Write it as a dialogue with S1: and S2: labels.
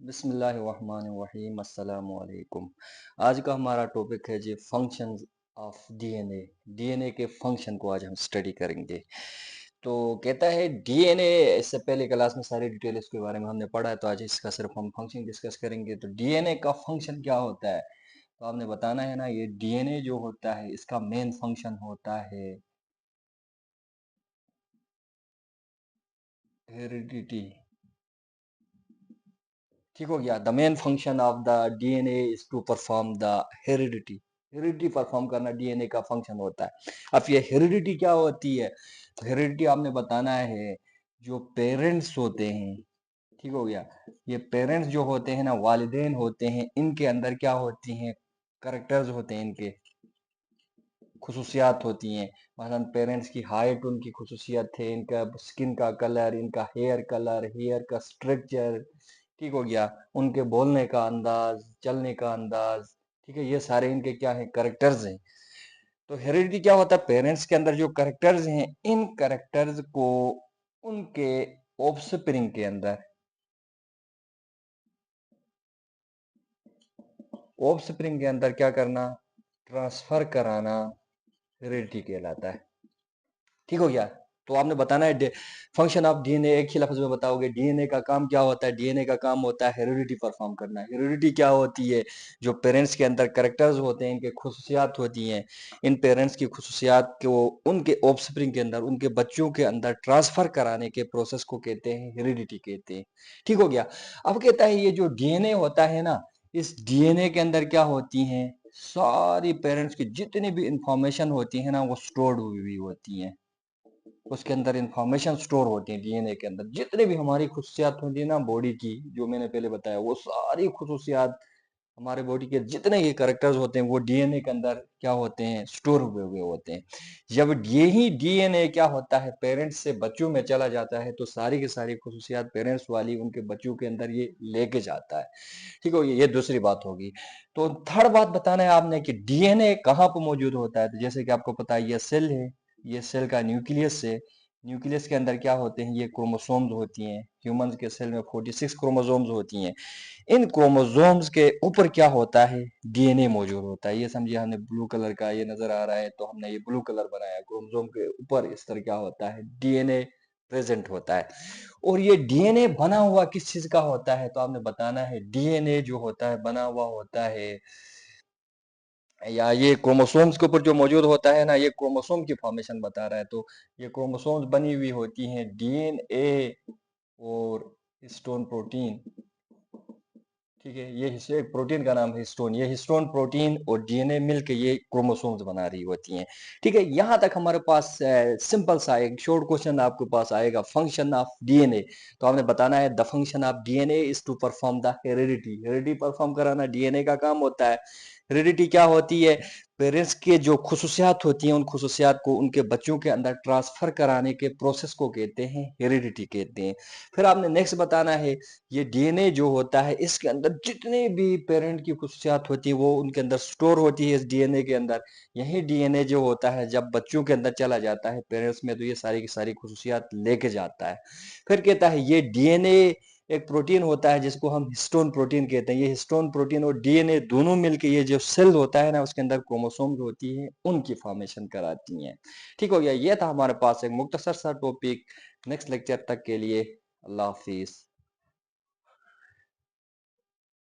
S1: بسم اللہ الرحمن الرحیم، السلام علیکم۔ آج کا ہمارا ٹاپک ہے جی functions of D N A. D N A کے فنکشن کو آج ہم اسٹڈی کریں گے۔ تو کہتا ہے ڈی این اے، اس سے پہلے کلاس میں ساری ڈیٹیل اس کے بارے میں ہم نے پڑھا ہے، تو آج اس کا صرف ہم فنکشن ڈسکس کریں گے۔ تو ڈی این اے کا فنکشن کیا ہوتا ہے؟ تو آپ نے بتانا ہے نا، یہ ڈی این اے جو ہوتا ہے اس کا مین فنکشن ہوتا ہے ہیریڈیٹی۔ ٹھیک ہو گیا؟ The main function of the D N A is to perform the heredity. Heredity perform کرنا ڈی این اے کا فنکشن ہوتا ہے۔ اب یہ ہیریڈیٹی کیا ہوتی ہے؟ تو ہیریڈیٹی آپ نے بتانا ہے، جو پیرنٹس ہوتے ہیں، ٹھیک ہو گیا، یہ پیرنٹس جو ہوتے ہیں نا، والدین ہوتے ہیں، ان کے اندر کیا ہوتی ہیں؟ کریکٹرز ہوتے ہیں، ان کے خصوصیات ہوتی ہیں۔ مثلا پیرنٹس کی ہائٹ ان کی خصوصیت ہے، ان کا سکن کا کلر، ان کا ہیئر کلر، ہیئر کا سٹرکچر، ٹھیک ہو گیا، ان کے بولنے کا انداز، چلنے کا انداز، ٹھیک ہے، یہ سارے ان کے کیا ہیں؟ کریکٹرز ہیں۔ تو ہیریڈیٹی کیا ہوتا ہے؟ پیرنٹس کے اندر جو کریکٹرز ہیں، ان کریکٹرز کو ان کے آف سپرنگ کے اندر، آف سپرنگ کے اندر کیا کرنا؟ ٹرانسفر کرانا ہیریڈیٹی کہلاتا ہے۔ ٹھیک ہو گیا؟ تو آپ نے بتانا ہے فنکشن آف ڈی این اے، ایک ہی لفظ میں بتاؤ گے۔ ڈی این اے کا کام کیا ہوتا ہے؟ ڈی این اے کا کام ہوتا ہے ہیریڈیٹی پرفارم کرنا۔ ہیریڈیٹی کیا ہوتی ہے؟ جو پیرنٹس کے اندر کریکٹرز ہوتے ہیں، ان کے خصوصیات ہوتی ہیں، ان پیرنٹس کی خصوصیات کو ان کے آف سپرنگ کے اندر، ان کے بچوں کے اندر ٹرانسفر کرانے کے پروسیس کو کہتے ہیں ہیریڈیٹی کہتے ہیں۔ ٹھیک ہو گیا؟ اب کہتا ہے یہ جو ڈی این اے ہوتا ہے نا، اس ڈی این اے کے اندر کیا ہوتی ہیں؟ ساری پیرنٹس کی جتنی بھی انفارمیشن ہوتی ہے نا، وہ سٹورڈ ہوئی ہوئی ہوتی ہیں۔ اس کے اندر انفارمیشن سٹور ہوتی ہیں ڈی این اے کے اندر، جتنے بھی ہماری خصوصیات ہوتی ہیں نا باڈی کی، جو میں نے پہلے بتایا، وہ ساری خصوصیات ہمارے باڈی کے جتنے یہ کریکٹرز ہوتے ہیں، وہ ڈی این اے کے اندر کیا ہوتے ہیں؟ سٹور ہوئے ہوئے ہوتے ہیں۔ جب یہی ڈی این اے کیا ہوتا ہے؟ پیرنٹس سے بچوں میں چلا جاتا ہے، تو ساری کی ساری خصوصیات پیرنٹس والی ان کے بچوں کے اندر یہ لے کے جاتا ہے۔ ٹھیک ہو گیا؟ یہ دوسری بات ہوگی۔ تو تھرڈ بات بتانا ہے آپ نے کہ ڈی این اے کہاں پہ موجود ہوتا ہے؟ تو جیسے کہ آپ کو پتا ہے، یہ سیل ہے، یہ سیل کا نیوکلیس ہے۔ نیوکلیس کے اندر کیا ہوتے ہیں؟ یہ کروموسومز ہوتی ہیں۔ ہیومنز کے سیل میں 46 کروموسومز ہوتی ہیں۔ ان کروموسومز کے اوپر کیا ہوتا ہے؟ ڈی این اے موجود ہوتا ہے۔ یہ سمجھے، ہم نے بلو کلر کا یہ نظر آ رہا ہے، تو ہم نے یہ بلو کلر بنایا، کروموسوم کے اوپر اس طرح کیا ہوتا ہے؟ ڈی این اے پریزنٹ ہوتا ہے۔ اور یہ ڈی این اے بنا ہوا کس چیز کا ہوتا ہے؟ تو آپ نے بتانا ہے ڈی این اے جو ہوتا ہے بنا ہوا ہوتا ہے، یا یہ کروموسومز کے اوپر جو موجود ہوتا ہے نا، یہ کروموسوم کی فارمیشن بتا رہا ہے۔ تو یہ کروموسومز بنی ہوئی ہوتی ہیں ڈی این اے اور ہسٹون پروٹین، ٹھیک ہے، یہ ایک پروٹین کا نام ہے ہسٹون۔ یہ ہسٹون پروٹین اور ڈی این اے مل کے یہ کروموسومز بنا رہی ہوتی ہیں۔ ٹھیک ہے، یہاں تک ہمارے پاس سمپل سا ایک شورٹ کوشچن آپ کے پاس آئے گا، function of D N A. تو آپ نے بتانا ہے the function of D N A is to perform the heredity. Heredity perform کرانا ڈی این اے کا کام ہوتا ہے۔ ہیریڈیٹی کیا ہوتی ہے؟ پیرنٹس کے جو خصوصیات ہوتی ہیں، ان خصوصیات کو ان کے بچوں کے اندر ٹرانسفر کرانے کے پروسیس کو کہتے ہیں ہیریڈیٹی کہتے ہیں۔ پھر آپ نے نیکسٹ بتانا ہے، یہ ڈی این اے جو ہوتا ہے، اس کے اندر جتنے بھی پیرنٹ کی خصوصیات ہوتی ہیں، وہ ان کے اندر سٹور ہوتی ہے اس ڈی این اے کے اندر۔ یہی ڈی این اے جو ہوتا ہے جب بچوں کے اندر چلا جاتا ہے پیرنٹس میں، تو یہ ساری کی ساری خصوصیات لے کے جاتا ہے۔ پھر کہتا ہے یہ ڈی این اے ایک پروٹین ہوتا ہے جس کو ہم ہسٹون پروٹین کہتے ہیں۔ یہ ہسٹون پروٹین اور ڈی این اے دونوں مل کے یہ جو سیل ہوتا ہے نا، اس کے اندر کروموسوم ہوتی ہے، ان کی فارمیشن کراتی ہیں۔ ٹھیک ہو گیا؟ یہ تھا ہمارے پاس ایک مختصر سا ٹاپک۔ نیکسٹ لیکچر تک کے لیے اللہ حافظ۔